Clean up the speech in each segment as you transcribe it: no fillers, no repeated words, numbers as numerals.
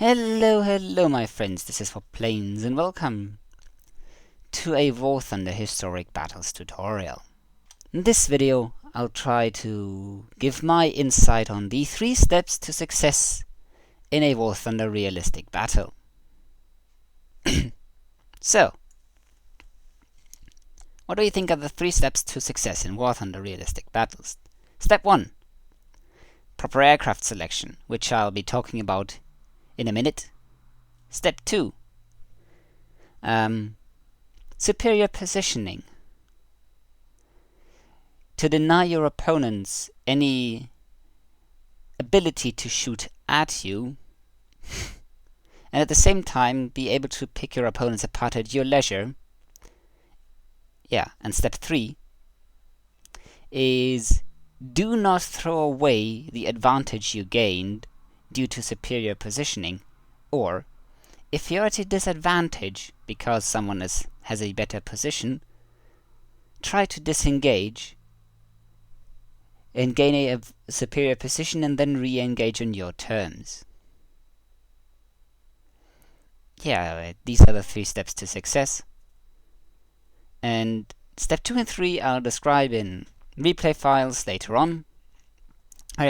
Hello my friends, this is For Planes and welcome to a War Thunder Historic Battles tutorial. In this video I'll try to give my insight on the 3 steps to success in a War Thunder realistic battle. So, what do you think are the 3 steps to success in War Thunder realistic battles? Step 1. Proper aircraft selection, which I'll be talking about in a minute. Step 2. Superior positioning. To deny your opponents any ability to shoot at you, and at the same time be able to pick your opponents apart at your leisure. And step 3 is do not throw away the advantage you gained due to superior positioning, or if you're at a disadvantage because someone has a better position, try to disengage and gain a superior position and then re-engage on your terms. These are the 3 steps to success. And step 2 and 3 I'll describe in replay files later on.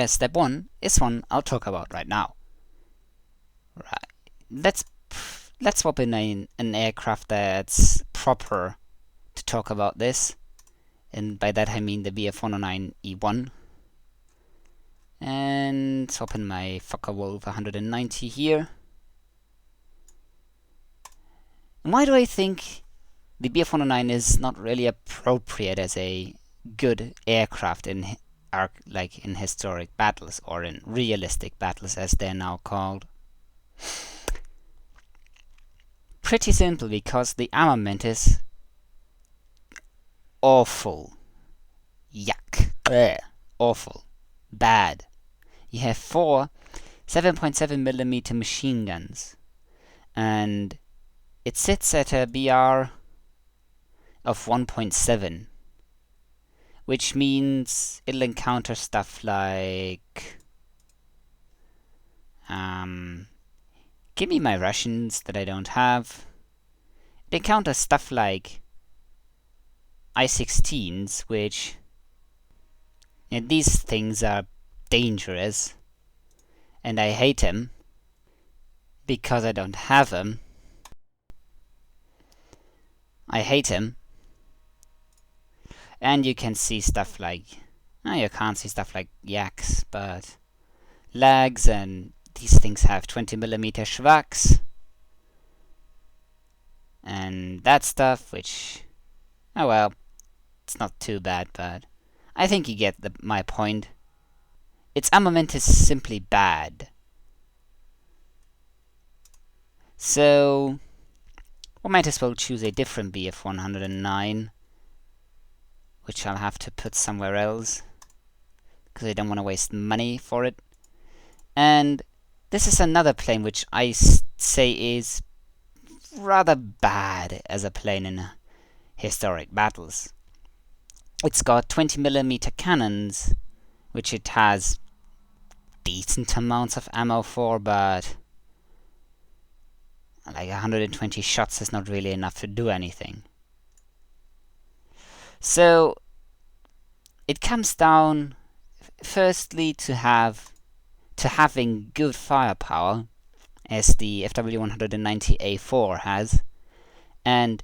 Step 1 is one I'll talk about right now. Let's swap in an aircraft that's proper to talk about this. And by that I mean the Bf-109E1. And swap in my Focke-Wulf 190 here. And why do I think the Bf-109 is not really appropriate as a good aircraft in historic battles, or in realistic battles as they're now called? Pretty simple, because the armament is awful. Yuck. Awful. Bad. You have 4 7.7mm machine guns, and it sits at a BR of 1.7, which means it'll encounter stuff like give me my Russians that I don't have. It encounters stuff like I-16s, which these things are dangerous, and I hate them because I don't have them. I hate them. And you can see stuff like, you can't see stuff like yaks, but lags, and these things have 20mm Schwachs. And that stuff, which, it's not too bad, but I think you get my point. Its armament is simply bad. So, we might as well choose a different Bf-109, which I'll have to put somewhere else, because I don't want to waste money for it. And this is another plane which I say is rather bad as a plane in historic battles. It's got 20mm cannons, which it has decent amounts of ammo for, but like 120 shots is not really enough to do anything. So it comes down firstly to having good firepower, as the FW-190A4 has, and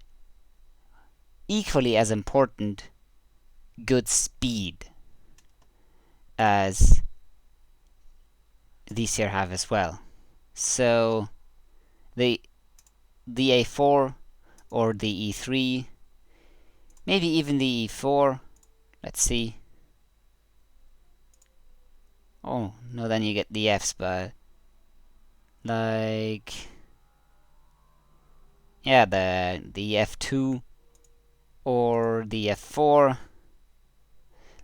equally as important, good speed, as these here have as well. So the A4 or the E3, maybe even the E4, let's see. Oh, no, then you get the Fs, but like, the F2 or the F4.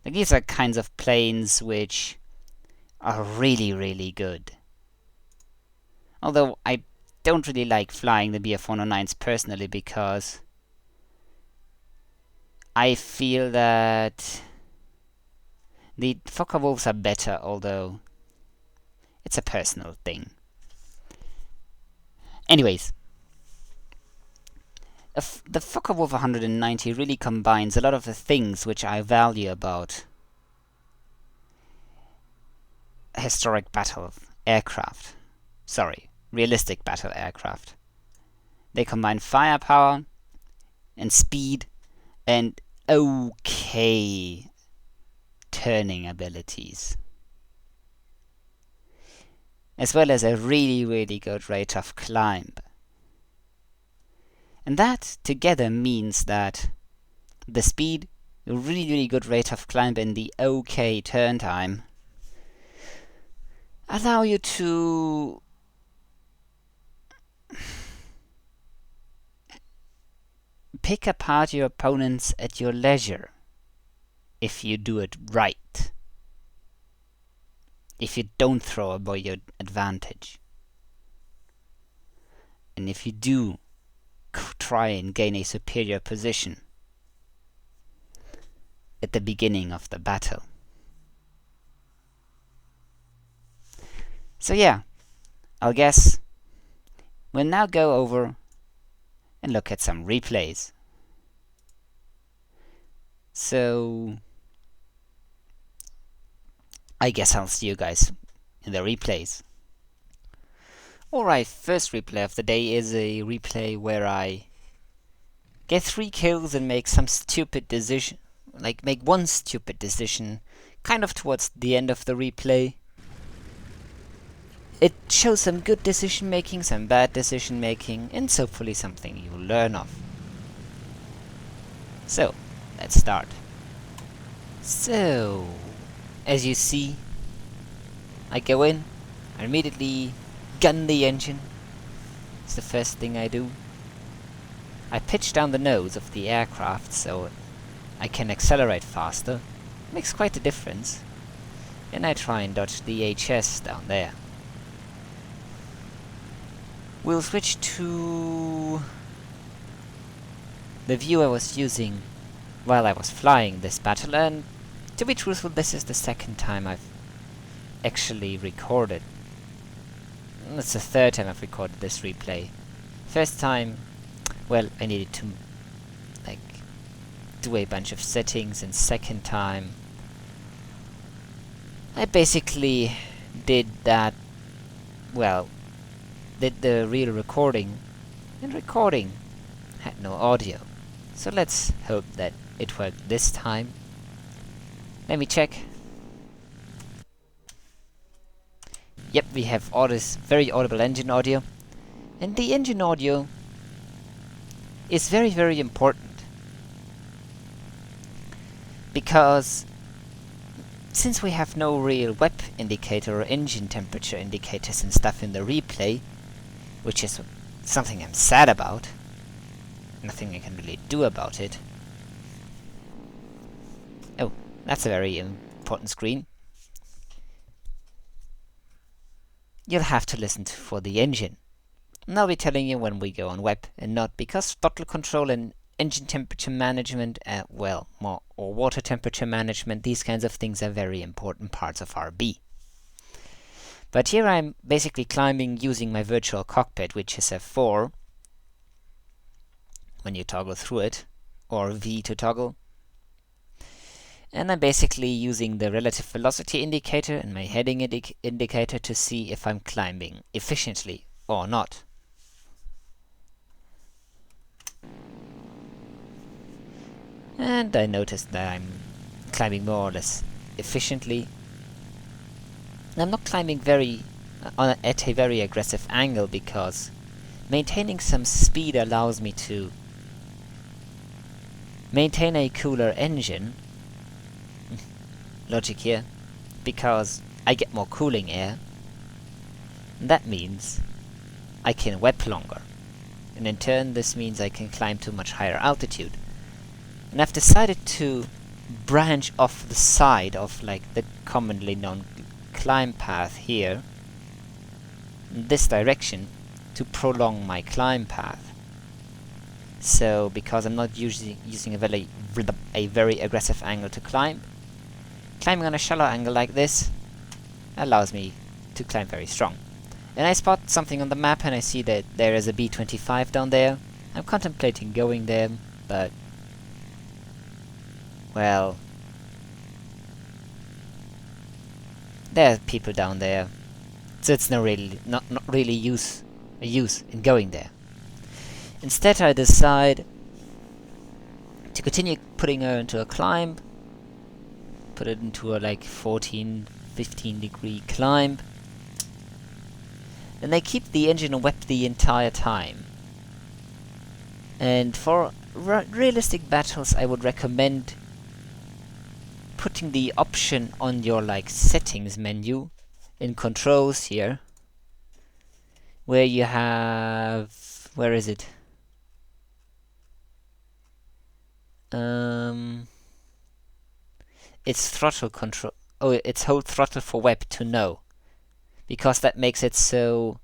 Like, these are kinds of planes which are really, really good. Although I don't really like flying the Bf-109s personally, because I feel that the Focke-Wulfs are better, although it's a personal thing. Anyways, the Focke-Wulf 190 really combines a lot of the things which I value about historic battle aircraft. Sorry, realistic battle aircraft. They combine firepower and speed and okay turning abilities, as well as a really good rate of climb. And that together means that the speed, the really good rate of climb, and the okay turn time allow you to pick apart your opponents at your leisure if you do it right. If you don't throw away your advantage. And if you do try and gain a superior position at the beginning of the battle. So yeah, I'll guess we'll now go over and look at some replays. So I guess I'll see you guys in the replays. Alright, first replay of the day is a replay where I get 3 kills and make some stupid decision, like make one stupid decision, kind of towards the end of the replay. It shows some good decision making, some bad decision making, and hopefully something you'll learn of. So, let's start. So, as you see, I go in, I immediately gun the engine. It's the first thing I do. I pitch down the nose of the aircraft so I can accelerate faster. Makes quite a difference. And I try and dodge the HS down there. We'll switch to the view I was using while I was flying this battle, and to be truthful, this is the second time I've actually recorded. It's the third time I've recorded this replay. First time, well, I needed to like do a bunch of settings, and second time I basically did that, well, did the real recording, and recording had no audio. So let's hope that it worked this time. Let me check. Yep, we have all this very audible engine audio. And the engine audio is very important. Because since we have no real web indicator or engine temperature indicators and stuff in the replay, which is something I'm sad about, nothing I can really do about it. Oh, that's a very important screen. You'll have to listen for the engine. And I'll be telling you when we go on web and not, because throttle control and engine temperature management, or water temperature management, these kinds of things are very important parts of RB. But here I'm basically climbing using my virtual cockpit, which is F4 when you toggle through it, or V to toggle. And I'm basically using the relative velocity indicator and my heading indicator to see if I'm climbing efficiently or not. And I noticed that I'm climbing more or less efficiently. I'm not climbing at a very aggressive angle, because maintaining some speed allows me to maintain a cooler engine. Logic here, because I get more cooling air. And that means I can web longer. And in turn, this means I can climb to much higher altitude. And I've decided to branch off the side of like the commonly known climb path here, in this direction, to prolong my climb path. So, because I'm not using a very aggressive angle to climb, climbing on a shallow angle like this allows me to climb very strong. Then I spot something on the map and I see that there is a B-25 down there. I'm contemplating going there, but... well... there are people down there. So it's not really use in going there. Instead I decide to continue putting her into a climb. Put it into a like 14, 15 degree climb. And they keep the engine wet the entire time. And for realistic battles I would recommend putting the option on your like settings menu in controls here, where you have, where is it? It's throttle control. Oh, it's hold throttle for web to no, because that makes it so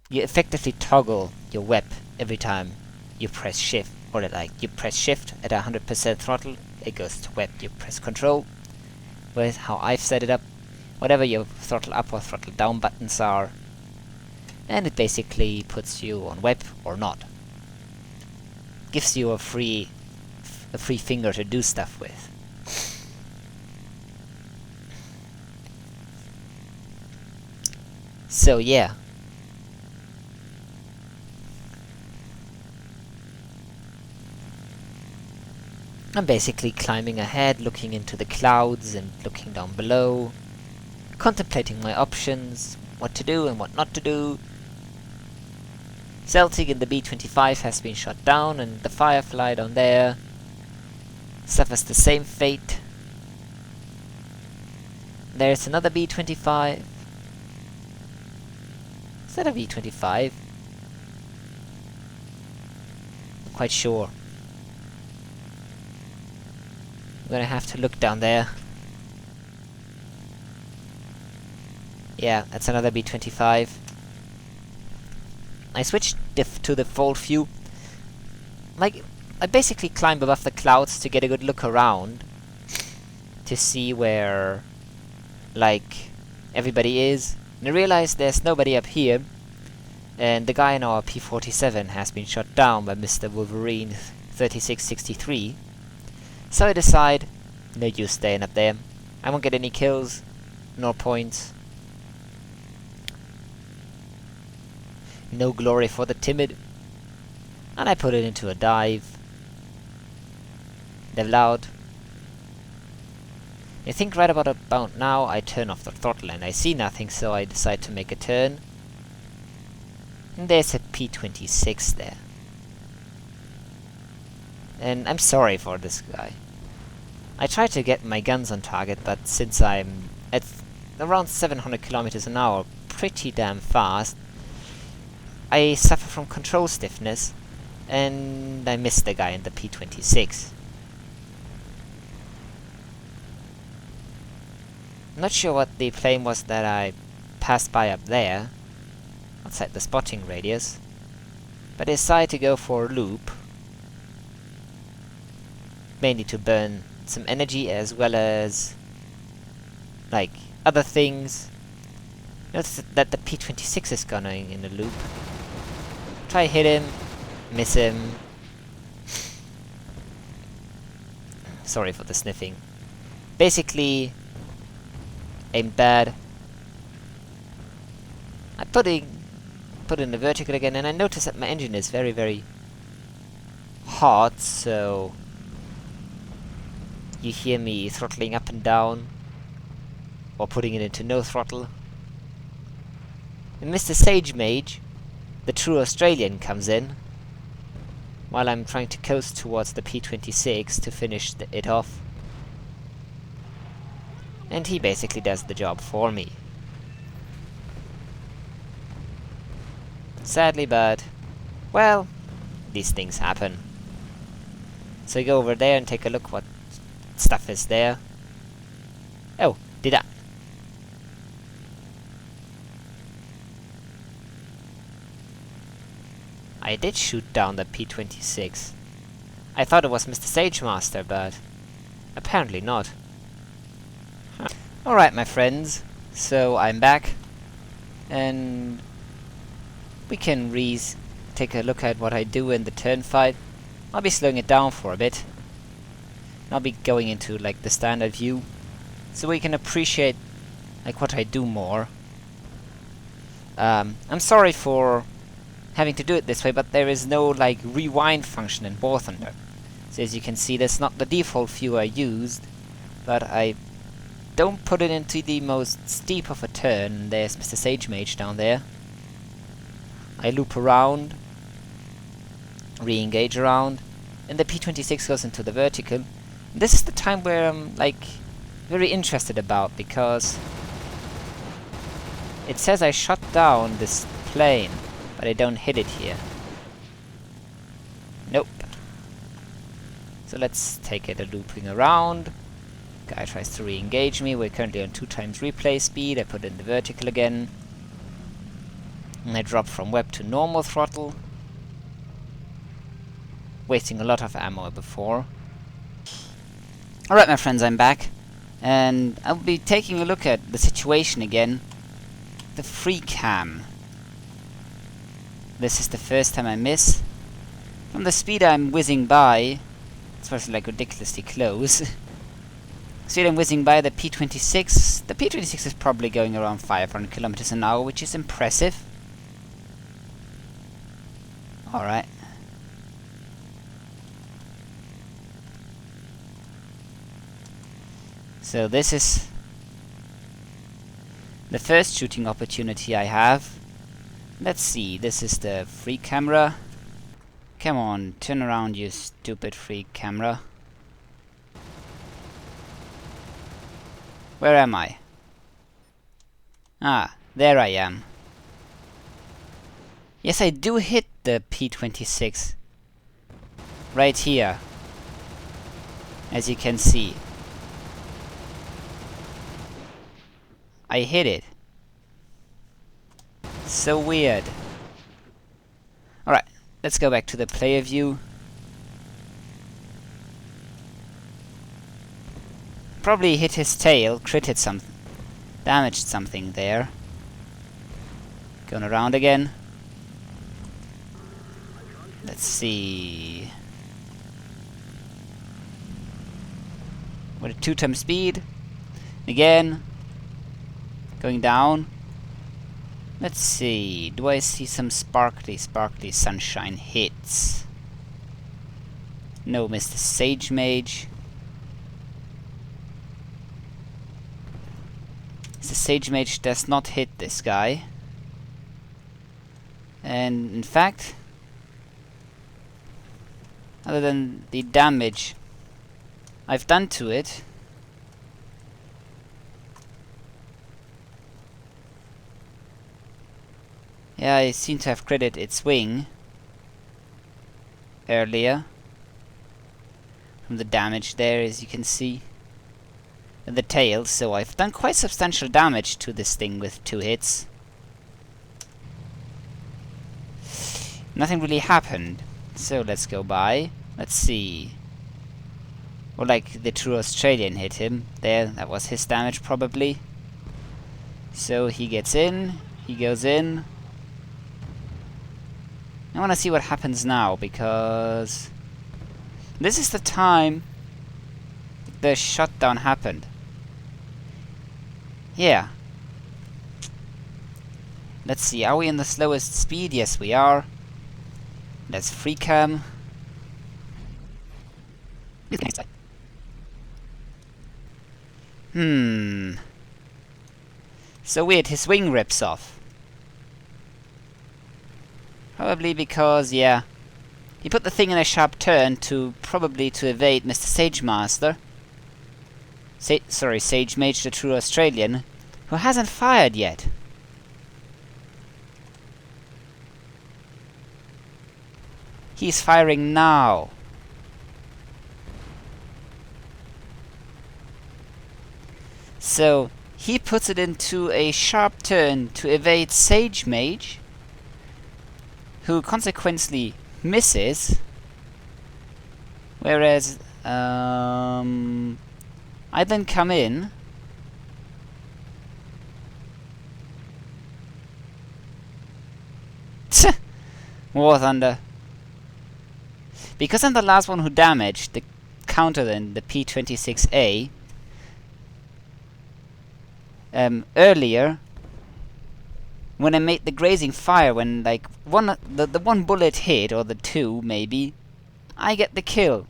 you effectively toggle your web every time you press shift, or like you press shift at 100% throttle, it goes to web. You press control, with how I've set it up, whatever your throttle up or throttle down buttons are, and it basically puts you on web or not. Gives you a free finger to do stuff with. So yeah. I'm basically climbing ahead, looking into the clouds and looking down below, contemplating my options, what to do and what not to do. Celtic in the B-25 has been shot down, and the Firefly down there suffers the same fate. There's another B-25. Is that a B-25? Not quite sure. I'm gonna have to look down there. Yeah, that's another B-25. I switched to the default view. Like, I basically climb above the clouds to get a good look around, to see where, like, everybody is. And I realize there's nobody up here, and the guy in our P-47 has been shot down by Mr. Wolverine 3663. So I decide, no use staying up there. I won't get any kills, nor points. No glory for the timid. And I put it into a dive. Level out. I think right about now I turn off the throttle and I see nothing, so I decide to make a turn. And there's a P-26 there. And I'm sorry for this guy. I try to get my guns on target, but since I'm at around 700 kilometers an hour, pretty damn fast, I suffer from control stiffness, and I miss the guy in the P-26. Not sure what the plane was that I passed by up there, outside the spotting radius, but I decided to go for a loop, mainly to burn some energy as well as, like, other things. Notice that the P-26 is going in a loop. Try hit him, miss him. Sorry for the sniffing. Basically, aimed bad. I put in the vertical again, and I notice that my engine is very, very hot, so you hear me throttling up and down, or putting it into no throttle. And Mr. Sage Mage, the true Australian, comes in, while I'm trying to coast towards the P-26 to finish it off. And he basically does the job for me. Sadly, but, well, these things happen. So I go over there and take a look what stuff is there. Oh, did I? I did shoot down the P-26. I thought it was Mr. Sagemaster, but apparently not. Huh. Alright, my friends, so I'm back. and we can take a look at what I do in the turn fight. I'll be slowing it down for a bit. I'll be going into like the standard view, so we can appreciate like what I do more. I'm sorry for having to do it this way, but there is no like rewind function in War Thunder. So as you can see, that's not the default view I used, but I don't put it into the most steep of a turn. There's Mr. Sage Mage down there. I loop around, re-engage around, and the P26 goes into the vertical. This is the time where I'm like very interested about, because it says I shot down this plane, but I don't hit it here. Nope. So let's take it a looping around. Guy tries to re-engage me. We're currently on 2x replay speed. I put in the vertical again. And I drop from web to normal throttle. Wasting a lot of ammo before. Alright, my friends, I'm back. And I'll be taking a look at the situation again. The free cam. This is the first time I miss. From the speed I'm whizzing by, it's supposed to like ridiculously close. Speed I'm whizzing by the P26. The P26 is probably going around 500 kilometers an hour, which is impressive. Alright. So this is the first shooting opportunity I have. Let's see, this is the free camera. Come on, turn around, you stupid free camera. Where am I? Ah, there I am. Yes, I do hit the P26. Right here. As you can see. I hit it. So weird. Alright, let's go back to the player view. Probably hit his tail, critted something, damaged something there. Going around again. Let's see. With a 2x speed. Again. Going down. Let's see. Do I see some sparkly sunshine hits? No, Mr. Sage Mage. The Sage Mage does not hit this guy. And in fact, other than the damage I've done to it, yeah, I seem to have critted its wing earlier from the damage there, as you can see. And the tail, so I've done quite substantial damage to this thing with 2 hits. Nothing really happened, so let's go by. Let's see. Or like the true Australian hit him. There, that was his damage probably. So he gets in, he goes in. I want to see what happens now, because this is the time the shutdown happened. Yeah. Let's see, are we in the slowest speed? Yes, we are. Let's free cam. So weird, his wing rips off. Probably because, yeah, he put the thing in a sharp turn probably to evade Mr. Sage Master. Sage Mage, the true Australian, who hasn't fired yet. He's firing now. So he puts it into a sharp turn to evade Sage Mage, who consequently misses, whereas I then come in War Thunder. Because I'm the last one who damaged the counter then, the P26A, earlier, when I made the grazing fire, when like the one bullet hit, or the two maybe, I get the kill.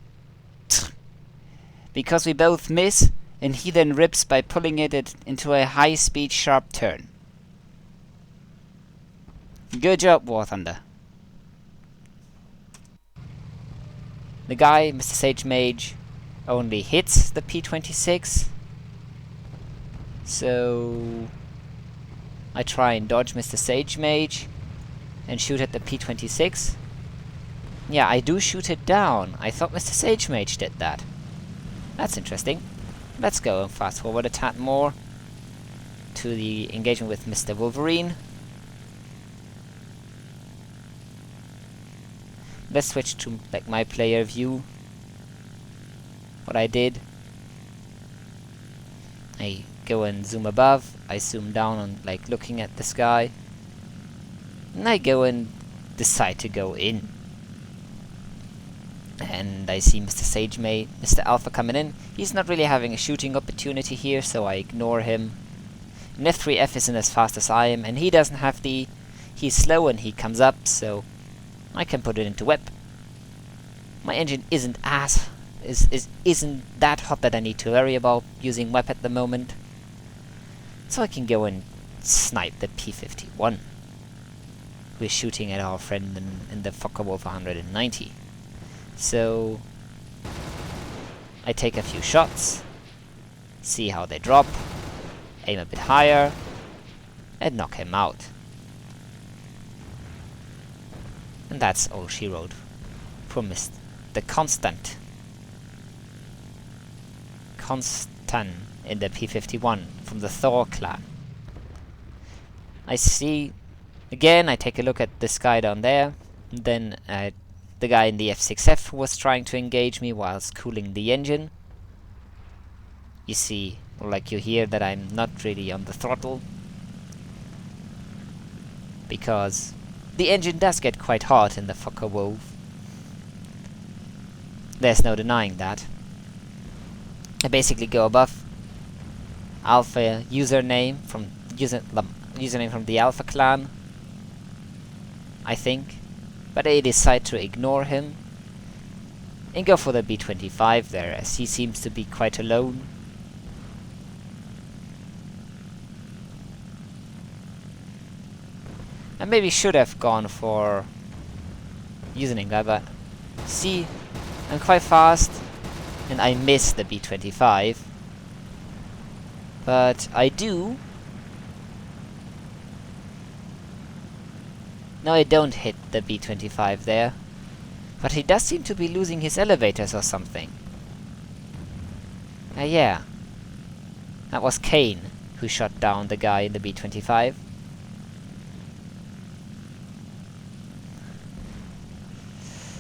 Because we both miss, and he then rips by pulling it into a high-speed sharp turn. Good job, War Thunder. The guy, Mr. Sage Mage, only hits the P26. So I try and dodge Mr. Sage Mage and shoot at the P26. Yeah, I do shoot it down. I thought Mr. Sage Mage did that. That's interesting. Let's go and fast forward a tad more to the engagement with Mr. Wolverine. Let's switch to like my player view. What I did, I go and zoom above, I zoom down on like looking at the sky, and I go and decide to go in. And I see Mr. Sage Mage, Mr. Alpha coming in. He's not really having a shooting opportunity here, so I ignore him. And F3F isn't as fast as I am, and he doesn't have the... He's slow and he comes up, so I can put it into whip. My engine isn't isn't that hot that I need to worry about using whip at the moment. So I can go and snipe the P51. We're shooting at our friend in the Focke-Wulf 190. So I take a few shots, see how they drop, aim a bit higher, and knock him out. And that's all she wrote for the Constant in the P51 from the Thor clan. I see, again, I take a look at this guy down there, and then the guy in the F6F was trying to engage me whilst cooling the engine. You see, or like you hear, that I'm not really on the throttle, because the engine does get quite hot in the Focke-Wulf. There's no denying that. I basically go above Alpha username from username from the Alpha clan, I think, but I decide to ignore him and go for the B25 there, as he seems to be quite alone. I maybe should have gone for username guy, but see, I'm quite fast and I miss the B25, but I do. No, I don't hit the B25 there, but he does seem to be losing his elevators or something. Yeah, that was Kane who shot down the guy in the B25.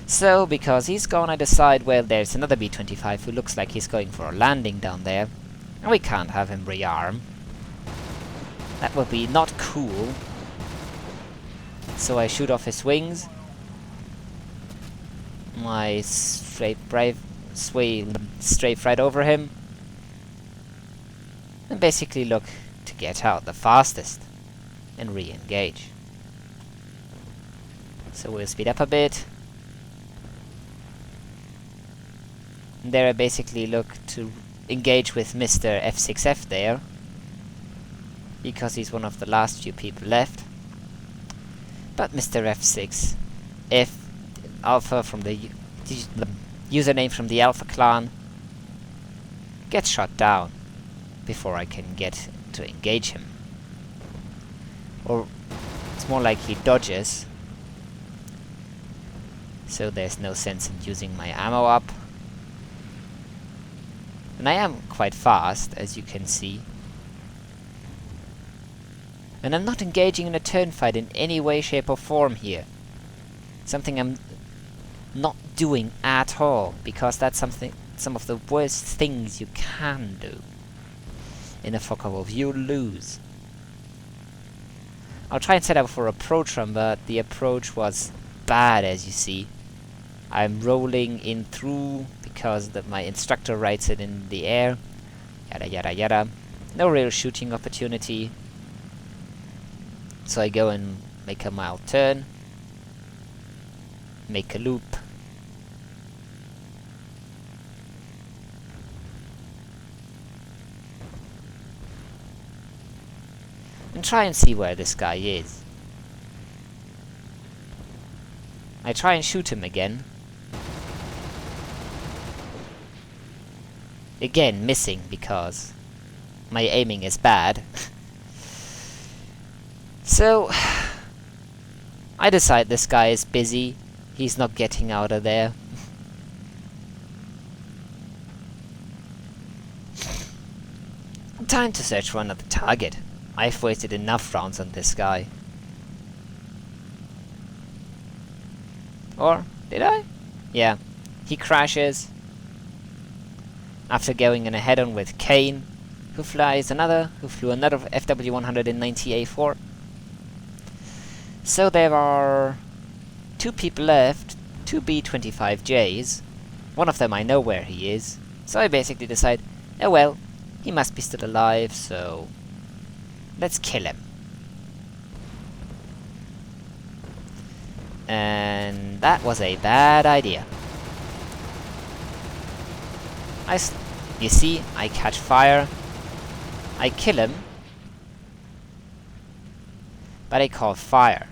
So, because he's gone, I decide, well, there's another B25 who looks like he's going for a landing down there, and we can't have him rearm. That would be not cool. So I shoot off his wings. I strafe right over him, and basically look to get out the fastest and re-engage. So we'll speed up a bit. And there I basically look to engage with Mr. F6F there, because he's one of the last few people left. But Mr. F6F Alpha from the username from the Alpha clan gets shot down before I can get to engage him. Or it's more like he dodges, so there's no sense in using my ammo up. And I am quite fast, as you can see. And I'm not engaging in a turn fight in any way, shape or form here. Something I'm not doing at all, because that's some of the worst things you can do in a Focke-Wulf. You lose. I'll try and set up for approach run, but the approach was bad, as you see. I'm rolling in through because my instructor writes it in the air. Yada yada yada. No real shooting opportunity. So I go and make a mild turn. Make a loop. And try and see where this guy is. I try and shoot him again. Again, missing because my aiming is bad. So, I decide this guy is busy. He's not getting out of there. Time to search for another target. I've wasted enough rounds on this guy. Or, did I? Yeah. He crashes. After going in a head-on with Kane, who flew another FW-190A4. So there are 2 people left, 2 B-25Js. One of them I know where he is. So I basically decide, oh well, he must be still alive, so let's kill him. And that was a bad idea. You see, I catch fire. I kill him. But I call fire.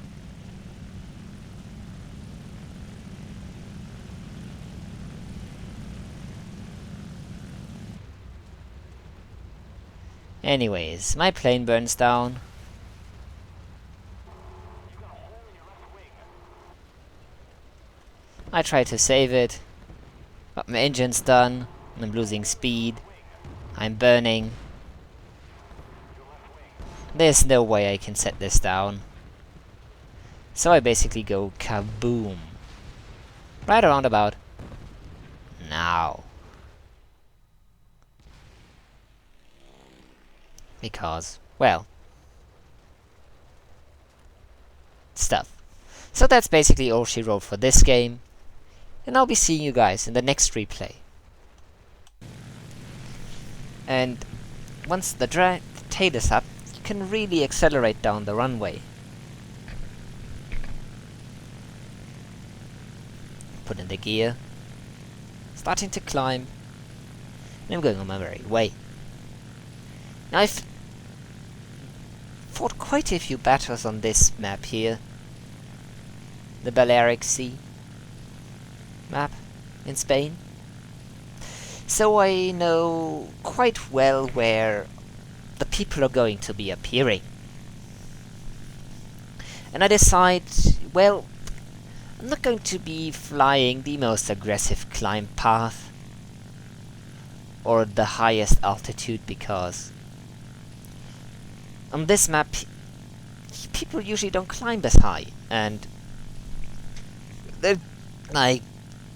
Anyways, my plane burns down. I try to save it, but my engine's done. I'm losing speed. I'm burning. There's no way I can set this down. So I basically go kaboom. Right around about now. Because, well, stuff. So that's basically all she wrote for this game. And I'll be seeing you guys in the next replay. And once the tail is up, you can really accelerate down the runway. Put in the gear. Starting to climb. And I'm going on my merry way. Now I've fought quite a few battles on this map here. The Balearic Sea map in Spain. So I know quite well where the people are going to be appearing. And I decide, well, I'm not going to be flying the most aggressive climb path or the highest altitude, because on this map people usually don't climb as high, and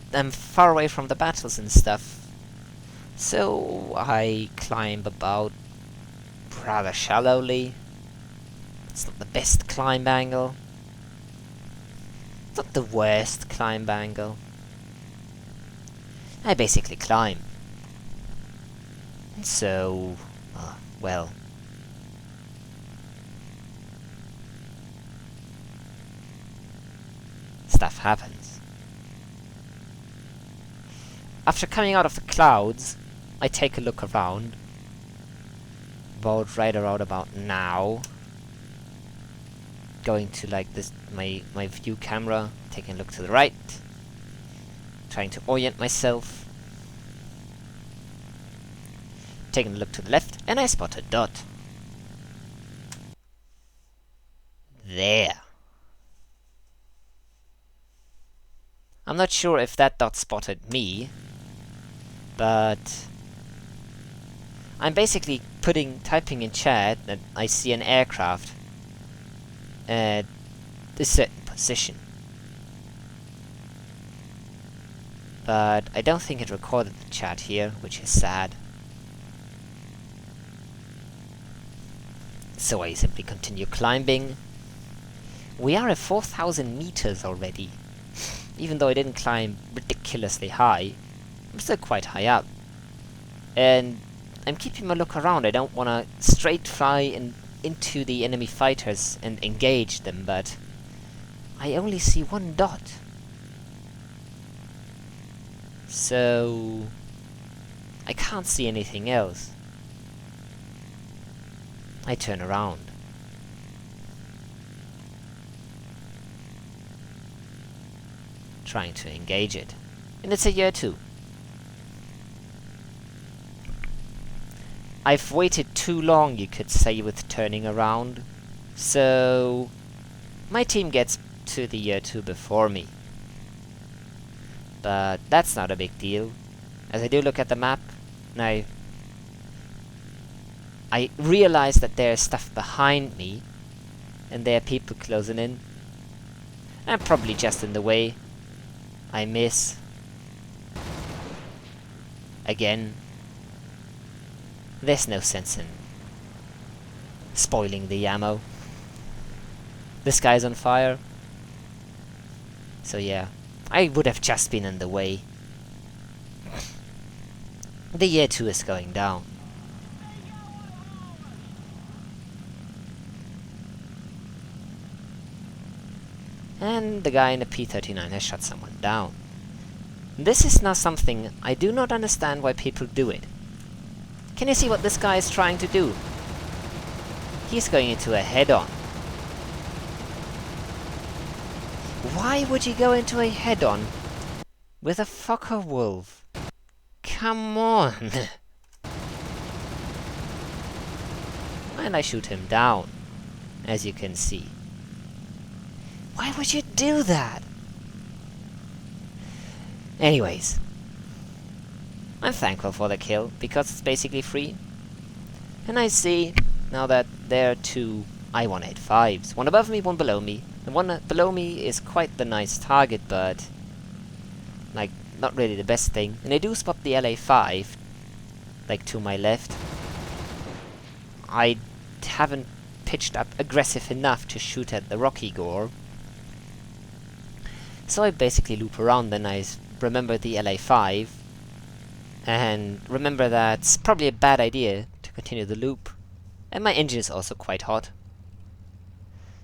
I'm far away from the battles and stuff. So I climb about rather shallowly. It's not the best climb angle. It's not the worst climb angle. I basically climb. And so, well, stuff happens. After coming out of the clouds, I take a look around. Right around about now. Going to like this my view camera, taking a look to the right. Trying to orient myself. Taking a look to the left, and I spot a dot. There. I'm not sure if that dot spotted me, but I'm basically typing in chat that I see an aircraft at a certain position. But I don't think it recorded the chat here, which is sad. So I simply continue climbing. We are at 4,000 meters already. Even though I didn't climb ridiculously high, I'm still quite high up. And I'm keeping my look around. I don't want to straight fly into the enemy fighters and engage them, but I only see one dot. So I can't see anything else. I turn around. Trying to engage it. And it's a year 2. I've waited too long, you could say, with turning around. So my team gets to the year 2 before me. But that's not a big deal. As I do look at the map, now I realize that there's stuff behind me, and there are people closing in. I'm probably just in the way. I miss. Again. There's no sense in spoiling the ammo. This guy's on fire. So yeah, I would have just been in the way. The year 2 is going down. And the guy in the P-39 has shot someone down. This is now something I do not understand why people do it. Can you see what this guy is trying to do? He's going into a head-on. Why would he go into a head-on with a Focke-Wulf? Come on! And I shoot him down, as you can see. Why would you do that? Anyways, I'm thankful for the kill, because it's basically free. And I see now that there are 2 I-185s. One above me, one below me. The one below me is quite the nice target, but like, not really the best thing. And I do spot the LA-5, like to my left. I haven't pitched up aggressive enough to shoot at the Rocky Gore. So I basically loop around, then I remember the LA-5. And remember that it's probably a bad idea to continue the loop. And my engine is also quite hot.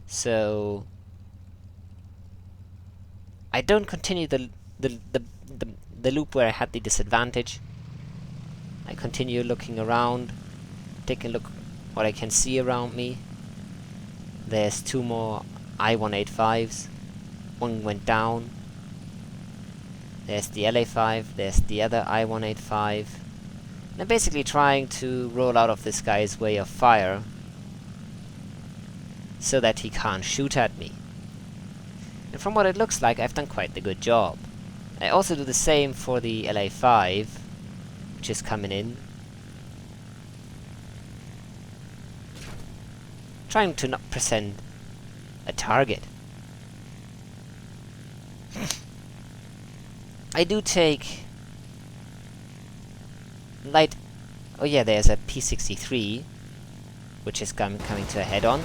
So I don't continue the loop where I had the disadvantage. I continue looking around, taking a look what I can see around me. There's 2 more I-185s. One went down. There's the LA-5, there's the other I-185. And I'm basically trying to roll out of this guy's way of fire so that he can't shoot at me. And from what it looks like, I've done quite a good job. I also do the same for the LA-5, which is coming in. Trying to not present a target. I do take light. Oh yeah, there's a P-63, which is coming to a head-on.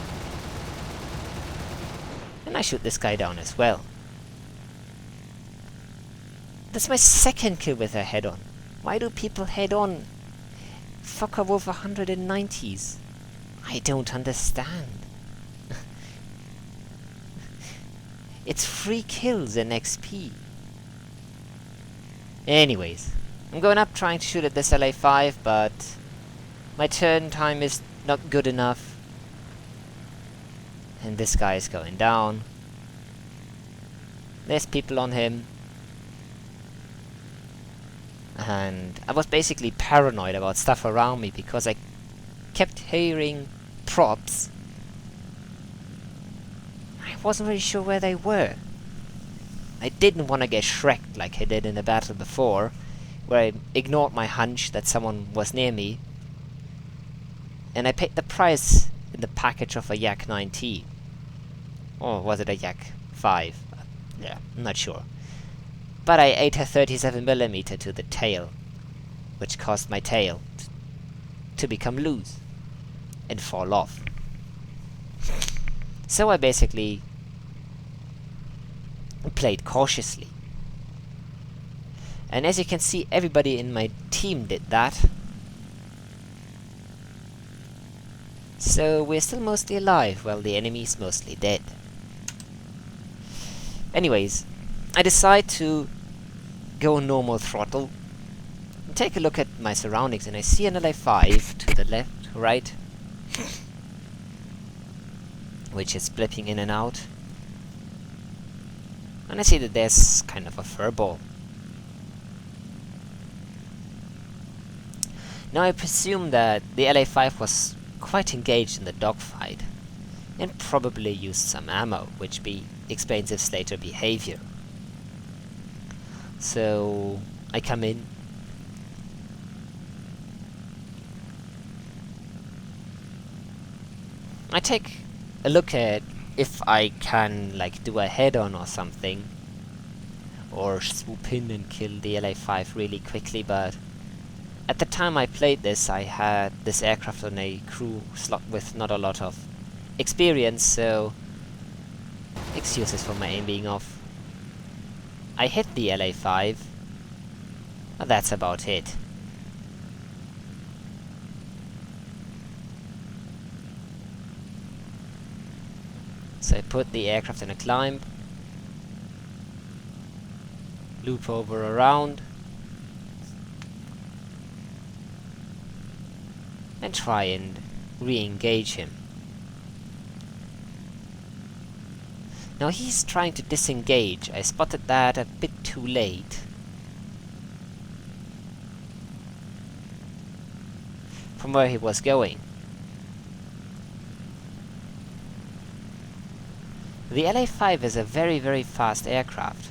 And I shoot this guy down as well. That's my second kill with a head-on. Why do people head-on Focke-Wulf 190s? I don't understand. It's 3 kills in XP. Anyways, I'm going up trying to shoot at this LA-5, but my turn time is not good enough. And this guy is going down. There's people on him. And I was basically paranoid about stuff around me because I kept hearing props. I wasn't really sure where they were. I didn't want to get shreked like I did in the battle before, where I ignored my hunch that someone was near me. And I paid the price in the package of a Yak 9T. Or was it a Yak 5? Yeah, I'm not sure. But I ate a 37mm to the tail, which caused my tail to become loose and fall off. So I basically played cautiously. And as you can see, everybody in my team did that. So we're still mostly alive, while the enemy's mostly dead. Anyways, I decide to go normal throttle and take a look at my surroundings, and I see an LA5 to the left, right, which is blipping in and out. And I see that there's kind of a furball. Now I presume that the LA5 was quite engaged in the dogfight, and probably used some ammo, which explains its later behavior. So I come in. I take a look at if I can like do a head-on or something, or swoop in and kill the LA5 really quickly, but at the time I played this, I had this aircraft on a crew slot with not a lot of experience, so excuses for my aim being off. I hit the LA5, but that's about it. So I put the aircraft in a climb, loop over around, and try and re-engage him. Now he's trying to disengage. I spotted that a bit too late. From where he was going. The LA5 is a very, very fast aircraft.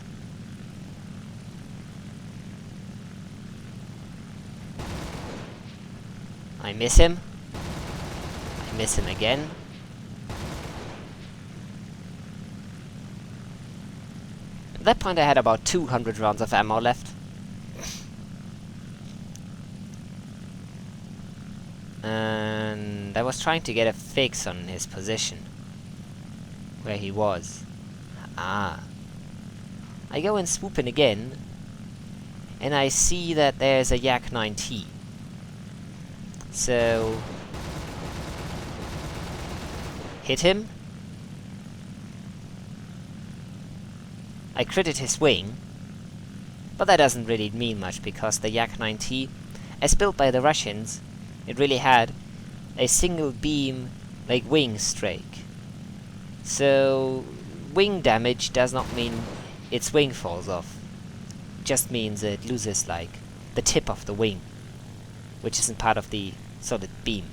I miss him. I miss him again. At that point I had about 200 rounds of ammo left. And I was trying to get a fix on his position. Where he was. Ah. I go and swoop in again, and I see that there's a Yak 9T. So hit him. I critted his wing, but that doesn't really mean much because the Yak 9T, as built by the Russians, it really had a single beam like wing strike. So wing damage does not mean its wing falls off. It just means it loses like the tip of the wing, which isn't part of the solid beam.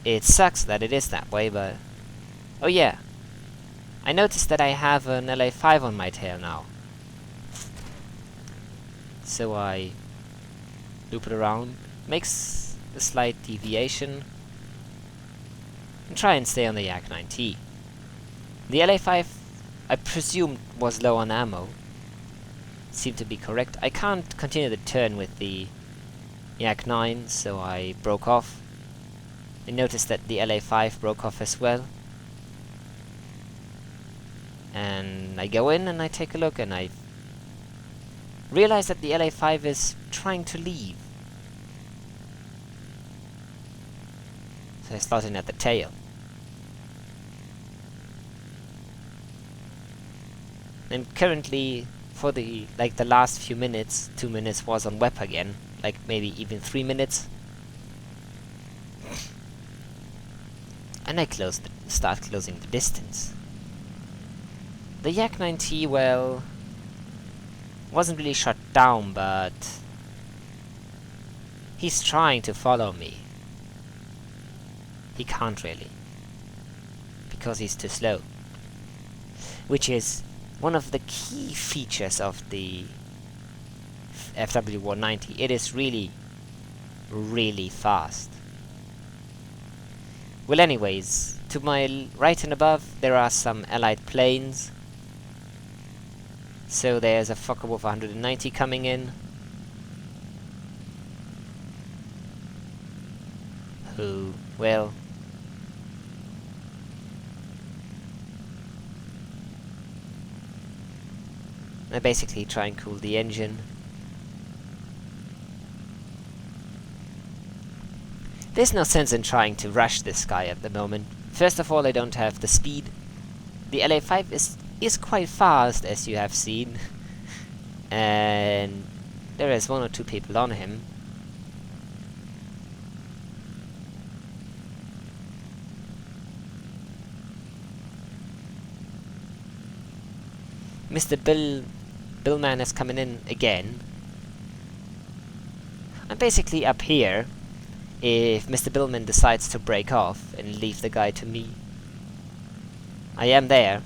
It sucks that it is that way, but oh yeah, I noticed that I have an LA5 on my tail now. So I loop it around, makes a slight deviation, and try and stay on the Yak 9T. The LA5, I presumed, was low on ammo. Seemed to be correct. I can't continue the turn with the Yak 9, so I broke off. I noticed that the LA5 broke off as well. And I go in and I take a look and I realize that the LA5 is trying to leave. So I slot in at the tail. And currently, for the last few minutes, 2 minutes was on web again, like maybe even 3 minutes. And I start closing the distance. The Yak 9T, well, wasn't really shot down, but he's trying to follow me. He can't really, because he's too slow. Which is one of the key features of the FW-190. It is really, really fast. Well, anyways, to my right and above there are some allied planes. So there's a Focke-Wulf 190 coming in, who, well, I basically try and cool the engine. There's no sense in trying to rush this guy at the moment. First of all, I don't have the speed. The LA5 is quite fast, as you have seen. And there is 1 or 2 people on him. Mr. Billman is coming in again. I'm basically up here if Mr. Billman decides to break off and leave the guy to me. I am there.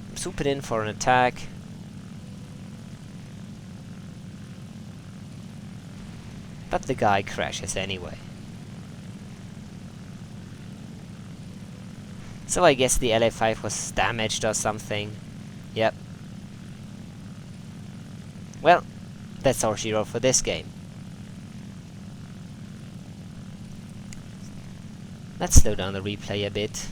I'm swooping in for an attack. But the guy crashes anyway. So I guess the LA5 was damaged or something. Yep. Well, that's our hero for this game. Let's slow down the replay a bit.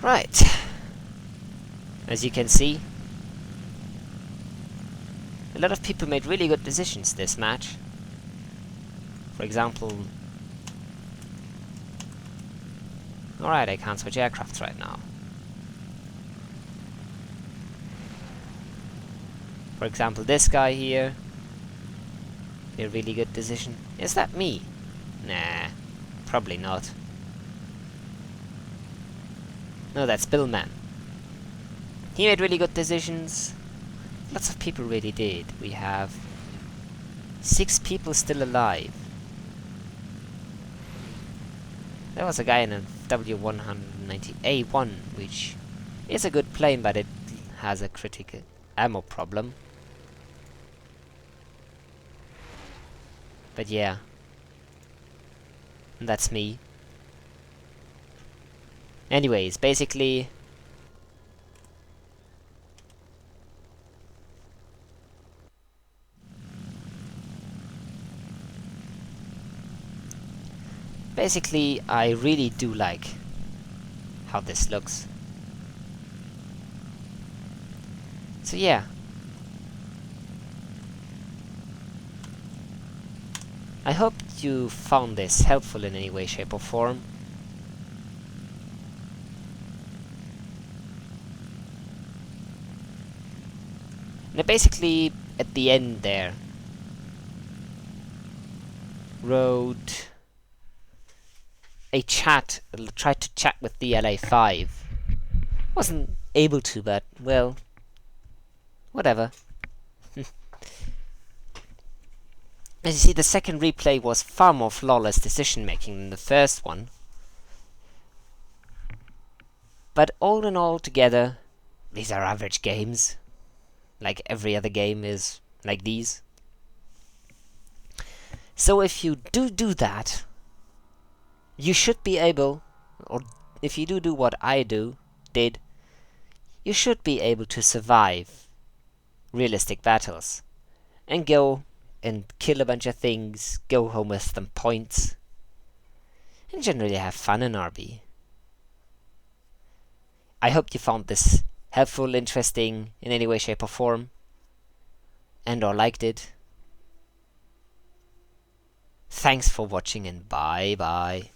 Right. As you can see, a lot of people made really good decisions this match. For example... Alright, I can't switch aircrafts right now. For example, this guy here. A really good decision. Is that me? Nah, probably not. No, that's Billman. He made really good decisions. Lots of people really did. We have 6 people still alive. There was a guy in a W190A1, which is a good plane, but it has a critical ammo problem. But yeah. And that's me. Anyways, basically... Basically, I really do like how this looks. So yeah. I hope you found this helpful in any way, shape or form. And I basically, at the end there, wrote a chat, tried to chat with the LA5. Wasn't able to, but, well, whatever. As you see, the second replay was far more flawless decision making than the first one. But all in all together, these are average games. Like every other game is like these. So if you do that, you should be able, or if you do what I did, you should be able to survive realistic battles. And go and kill a bunch of things, go home with some points, and generally have fun in RB. I hope you found this helpful, interesting, in any way, shape or form, and or liked it. Thanks for watching and bye bye.